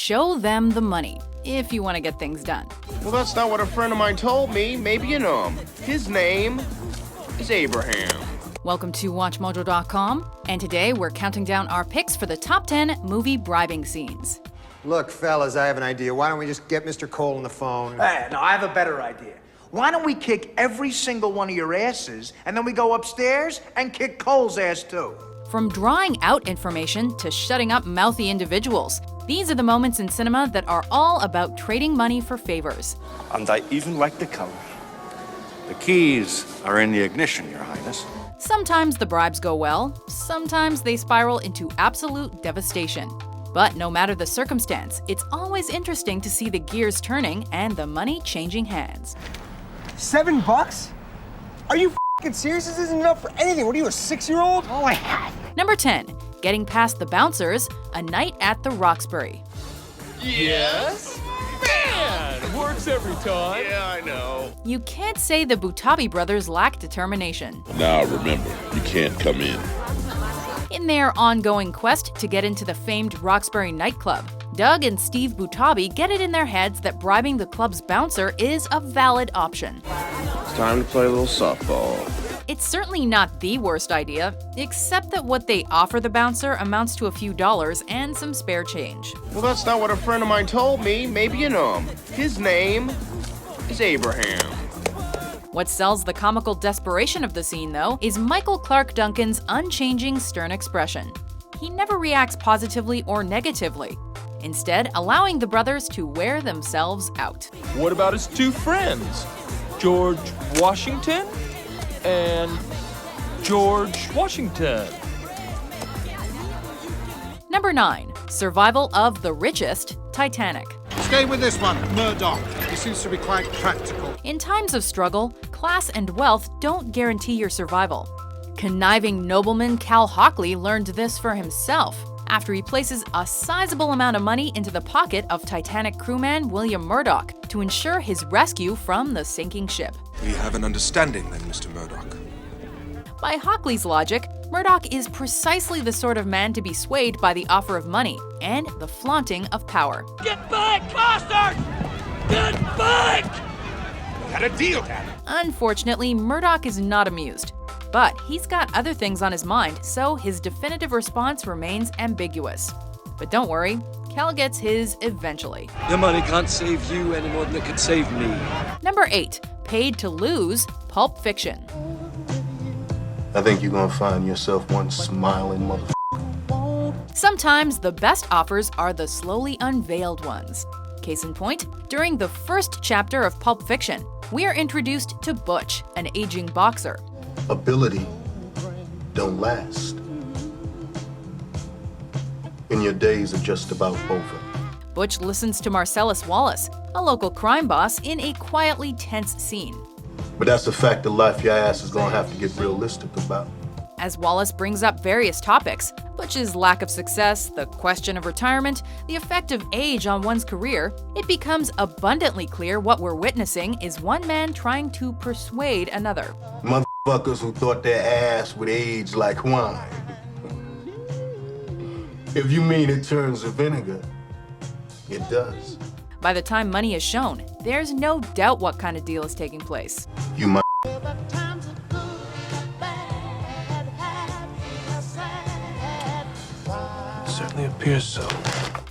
show them the money if you want to get things done. Well, that's not what a friend of mine told me. Maybe you know him. His name is Abraham. Welcome to WatchMojo.com, and today we're counting down our picks for the top 10 movie bribing scenes. Look, fellas, I have an idea. Why don't we just get Mr. Cole on the phone? Hey, no, I have a better idea. Why don't we kick every single one of your asses, and then we go upstairs and kick Cole's ass too? From drawing out information to shutting up mouthy individuals, these are the moments in cinema that are all about trading money for favors. And I even like the color. The keys are in the ignition, Your Highness. Sometimes the bribes go well, sometimes they spiral into absolute devastation. But no matter the circumstance, it's always interesting to see the gears turning and the money changing hands. $7? Are you f***ing serious? This isn't enough for anything. What are you, a 6-year-old? Oh, I have. Number 10, getting past the bouncers, A Night at the Roxbury. Yes? Man, works every time. Yeah, I know. You can't say the Butabi brothers lack determination. Now remember, you can't come in. In their ongoing quest to get into the famed Roxbury nightclub, Doug and Steve Butabi get it in their heads that bribing the club's bouncer is a valid option. It's time to play a little softball. It's certainly not the worst idea, except that what they offer the bouncer amounts to a few dollars and some spare change. Well, that's not what a friend of mine told me. Maybe you know him. His name is Abraham. What sells the comical desperation of the scene, though, is Michael Clark Duncan's unchanging stern expression. He never reacts positively or negatively, instead allowing the brothers to wear themselves out. What about his two friends? George Washington and George Washington. Number 9, survival of the richest, Titanic. Stay with this one, Murdoch. He seems to be quite practical. In times of struggle, class and wealth don't guarantee your survival. Conniving nobleman Cal Hockley learned this for himself after he places a sizable amount of money into the pocket of Titanic crewman William Murdoch to ensure his rescue from the sinking ship. We have an understanding then, Mr. Murdoch. By Hockley's logic, Murdoch is precisely the sort of man to be swayed by the offer of money and the flaunting of power. Get back, bastard! Get back! Had a deal, Dad. Unfortunately, Murdoch is not amused. But he's got other things on his mind, so his definitive response remains ambiguous. But don't worry, Cal gets his eventually. Your money can't save you any more than it could save me. Number 8, Paid to Lose, Pulp Fiction. I think you're gonna find yourself one smiling motherfucker. Sometimes the best offers are the slowly unveiled ones. Case in point, during the first chapter of Pulp Fiction, we are introduced to Butch, an aging boxer. Ability don't last. And your days are just about over. Butch listens to Marcellus Wallace, a local crime boss, in a quietly tense scene. But that's a fact of life your ass is gonna have to get realistic about. As Wallace brings up various topics, Butch's lack of success, the question of retirement, the effect of age on one's career, it becomes abundantly clear what we're witnessing is one man trying to persuade another. Motherfuckers who thought their ass would age like wine. If you mean it turns to vinegar, it does. By the time money is shown, there's no doubt what kind of deal is taking place. You might. Certainly appears so.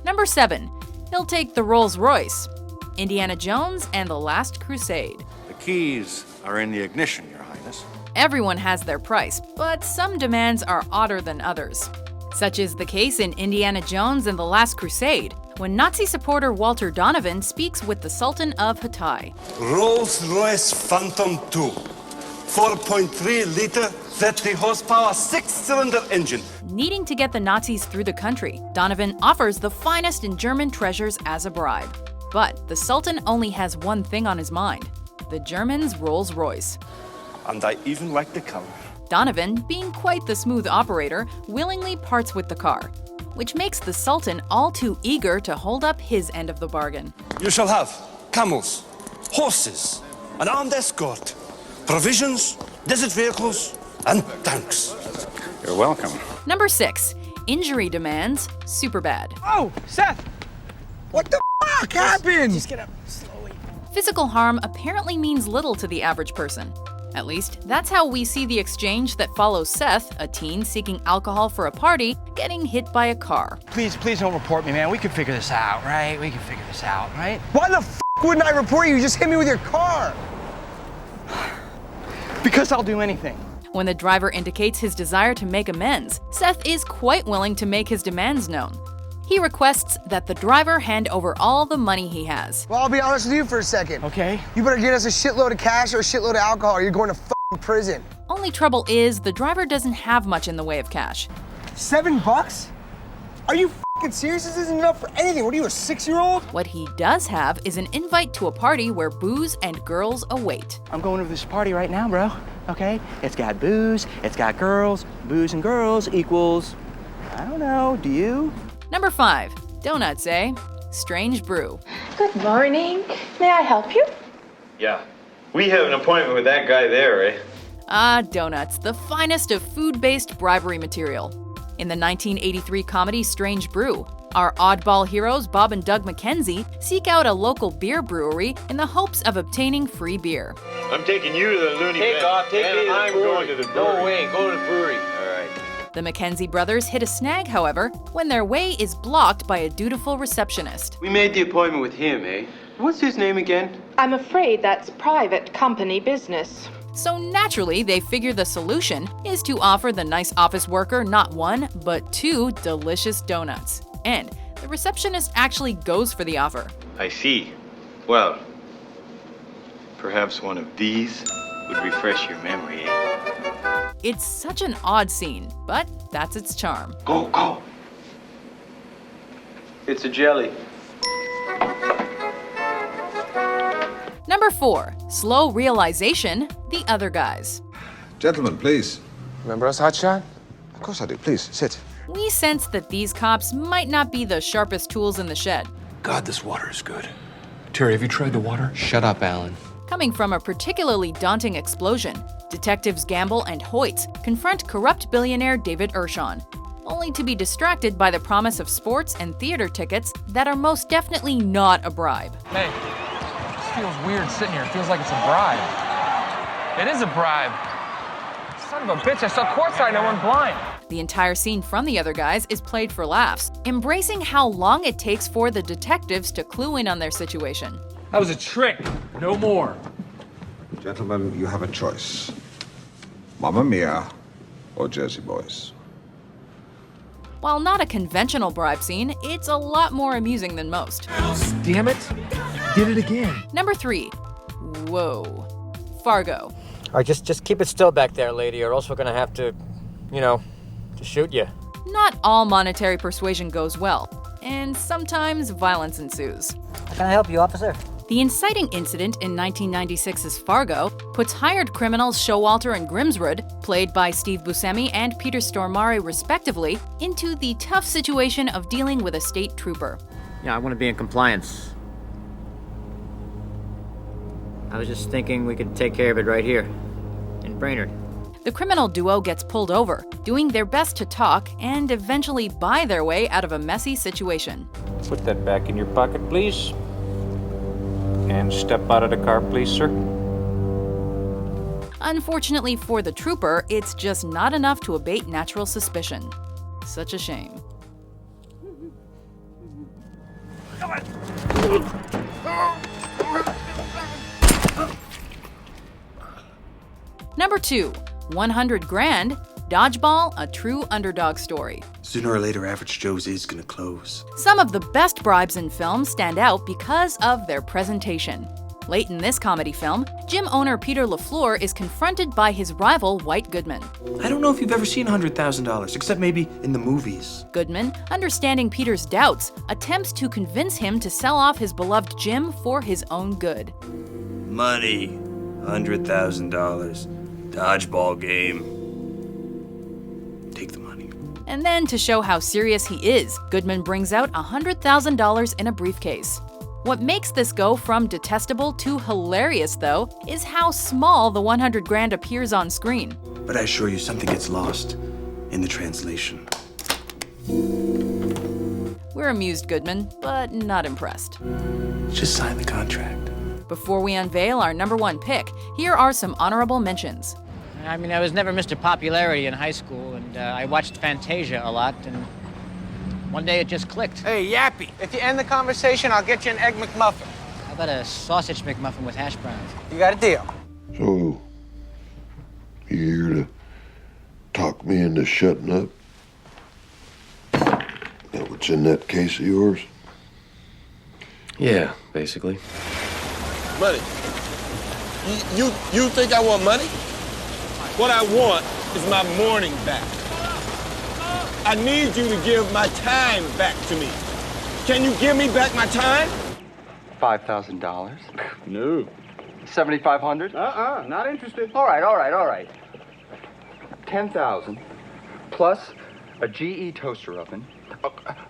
Number 7, he'll take the Rolls Royce. Indiana Jones and the Last Crusade. The keys are in the ignition, Your Highness. Everyone has their price, but some demands are odder than others. Such is the case in Indiana Jones and the Last Crusade, when Nazi supporter Walter Donovan speaks with the Sultan of Hatay. Rolls-Royce Phantom 2. 4.3 liter, 30 horsepower, 6-cylinder engine. Needing to get the Nazis through the country, Donovan offers the finest in German treasures as a bribe. But the Sultan only has one thing on his mind: the Germans' Rolls Royce. And I even like the color. Donovan, being quite the smooth operator, willingly parts with the car, which makes the Sultan all too eager to hold up his end of the bargain. You shall have camels, horses, an armed escort, provisions, desert vehicles, and tanks. You're welcome. Number 6, injury demands, Superbad. Oh, Seth! What the fuck happened? Just get up slowly. Physical harm apparently means little to the average person. At least, that's how we see the exchange that follows Seth, a teen seeking alcohol for a party, getting hit by a car. Please don't report me, man. We can figure this out, right? We can figure this out, right? Why the f wouldn't I report you? You just hit me with your car. Because I'll do anything. When the driver indicates his desire to make amends, Seth is quite willing to make his demands known. He requests that the driver hand over all the money he has. Well, I'll be honest with you for a second. Okay. You better get us a shitload of cash or a shitload of alcohol or you're going to f***ing prison. Only trouble is, the driver doesn't have much in the way of cash. $7? Are you f***ing serious? This isn't enough for anything. What are you, a 6-year-old? What he does have is an invite to a party where booze and girls await. I'm going to this party right now, bro. Okay? It's got booze, it's got girls. Booze and girls equals, I don't know, do you? Number 5. Donuts, eh? Strange brew. Good morning. May I help you? Yeah. We have an appointment with that guy there, eh? Ah, donuts, the finest of food-based bribery material. In the 1983 comedy Strange Brew, our oddball heroes Bob and Doug McKenzie seek out a local beer brewery in the hopes of obtaining free beer. I'm taking you to the loony bin. And I'm going to the brewery. No way, go to the brewery. All right. The McKenzie brothers hit a snag, however, when their way is blocked by a dutiful receptionist. We made the appointment with him, eh? What's his name again? I'm afraid that's private company business. So naturally, they figure the solution is to offer the nice office worker not 1, but 2 delicious donuts. And the receptionist actually goes for the offer. I see. Well, perhaps one of these would refresh your memory, eh? It's such an odd scene, but that's its charm. Go. It's a jelly. Number 4. Slow realization, the other guys. Gentlemen, please. Remember us, Hotshot? Of course I do. Please, sit. We sense that these cops might not be the sharpest tools in the shed. God, this water is good. Terry, have you tried the water? Shut up, Alan. Coming from a particularly daunting explosion, detectives Gamble and Hoyts confront corrupt billionaire David Ershon, only to be distracted by the promise of sports and theater tickets that are most definitely not a bribe. Hey, this feels weird sitting here. It feels like it's a bribe. It is a bribe. Son of a bitch, I saw courtside and I went blind. The entire scene from The Other Guys is played for laughs, embracing how long it takes for the detectives to clue in on their situation. That was a trick. No more. Gentlemen, you have a choice. Mamma Mia or Jersey Boys. While not a conventional bribe scene, it's a lot more amusing than most. Damn it! Did it again. Number 3. Whoa. Fargo. All right, just keep it still back there, lady, or else we're gonna have to, to shoot you. Not all monetary persuasion goes well, and sometimes violence ensues. How can I help you, officer? The inciting incident in 1996's Fargo puts hired criminals Showalter and Grimsrud, played by Steve Buscemi and Peter Stormare respectively, into the tough situation of dealing with a state trooper. Yeah, I want to be in compliance. I was just thinking we could take care of it right here, in Brainerd. The criminal duo gets pulled over, doing their best to talk and eventually buy their way out of a messy situation. Put that back in your pocket, please. And step out of the car, please, sir. Unfortunately for the trooper, it's just not enough to abate natural suspicion. Such a shame. Number 2, 100 Grand, Dodgeball, a true underdog story. Sooner or later, Average Joe's is gonna close. Some of the best bribes in film stand out because of their presentation. Late in this comedy film, gym owner Peter LaFleur is confronted by his rival, White Goodman. I don't know if you've ever seen $100,000, except maybe in the movies. Goodman, understanding Peter's doubts, attempts to convince him to sell off his beloved gym for his own good. Money. $100,000. Dodgeball game. Take the money. And then, to show how serious he is, Goodman brings out $100,000 in a briefcase. What makes this go from detestable to hilarious, though, is how small the 100 grand appears on screen. But I assure you, something gets lost in the translation. We're amused, Goodman, but not impressed. Just sign the contract. Before we unveil our #1 pick, here are some honorable mentions. I mean, I was never Mr. Popularity in high school, and I watched Fantasia a lot, and one day it just clicked. Hey, Yappy, if you end the conversation, I'll get you an Egg McMuffin. How about a sausage McMuffin with hash browns? You got a deal. So, you here to talk me into shutting up? That what's in that case of yours? Yeah, basically. Money. You think I want money? What I want is my morning back. I need you to give my time back to me. Can you give me back my time? $5,000? No. $7,500? Not interested. All right. 10,000 plus a GE toaster oven,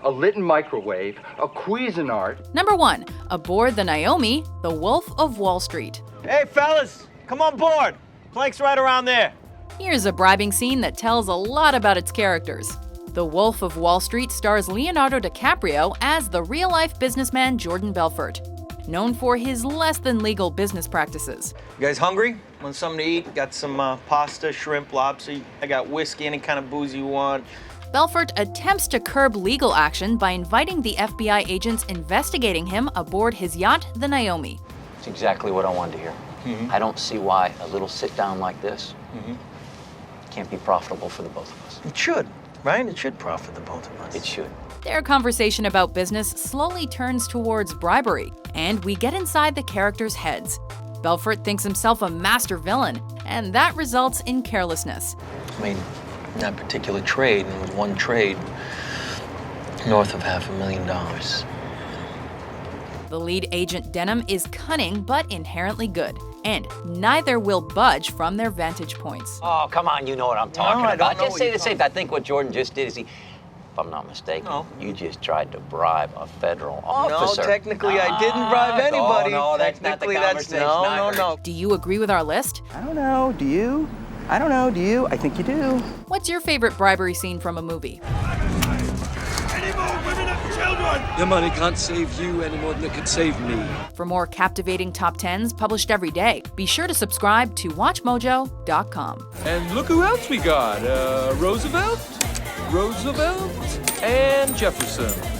a Litton microwave, a Cuisinart. #1, aboard the Naomi, the Wolf of Wall Street. Hey, fellas, come on board. Plank's right around there. Here's a bribing scene that tells a lot about its characters. The Wolf of Wall Street stars Leonardo DiCaprio as the real-life businessman Jordan Belfort, known for his less-than-legal business practices. You guys hungry? Want something to eat? Got some pasta, shrimp, lobster. I got whiskey, any kind of booze you want. Belfort attempts to curb legal action by inviting the FBI agents investigating him aboard his yacht, the Naomi. It's exactly what I wanted to hear. I don't see why a little sit-down like this can't be profitable for the both of us. It should, right? It should profit the both of us. It should. Their conversation about business slowly turns towards bribery, and we get inside the characters' heads. Belfort thinks himself a master villain, and that results in carelessness. I mean, in that particular trade, and with one trade, north of $500,000. The lead agent Denham is cunning but inherently good, and neither will budge from their vantage points. Oh, come on, you know what I'm talking about. Just say the same. I think what Jordan just did is if I'm not mistaken, you just tried to bribe a federal officer. No, technically I didn't bribe anybody. No, that's not the conversation. No. Do you agree with our list? I don't know, do you? I don't know, do you? I think you do. What's your favorite bribery scene from a movie? Any more women and children? Your money can't save you any more than it could save me. For more captivating top 10s published every day, be sure to subscribe to WatchMojo.com. And look who else we got. Roosevelt, and Jefferson.